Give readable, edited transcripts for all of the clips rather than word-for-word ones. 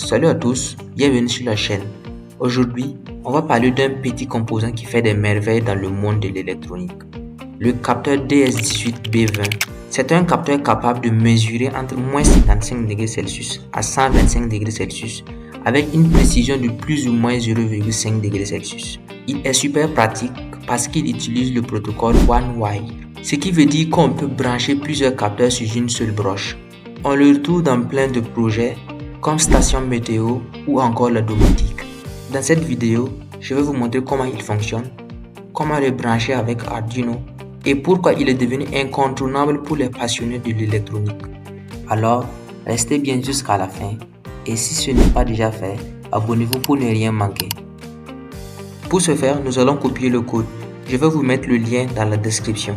Salut à tous, bienvenue sur la chaîne. Aujourd'hui, on va parler d'un petit composant qui fait des merveilles dans le monde de l'électronique. Le capteur DS18B20. C'est un capteur capable de mesurer entre moins 55 degrés Celsius à 125 degrés Celsius avec une précision de plus ou moins 0,5 degrés Celsius. Il est super pratique parce qu'il utilise le protocole OneWire, ce qui veut dire qu'on peut brancher plusieurs capteurs sur une seule broche. On le retrouve dans plein de projets comme station météo ou encore la domotique. Dans cette vidéo, je vais vous montrer comment il fonctionne, comment le brancher avec Arduino et pourquoi il est devenu incontournable pour les passionnés de l'électronique. Alors, restez bien jusqu'à la fin et si ce n'est pas déjà fait, abonnez-vous pour ne rien manquer. Pour ce faire, nous allons copier le code. Je vais vous mettre le lien dans la description.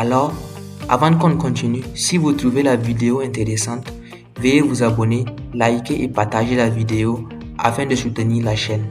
Alors, avant qu'on continue, si vous trouvez la vidéo intéressante, veuillez vous abonner, liker et partager la vidéo afin de soutenir la chaîne.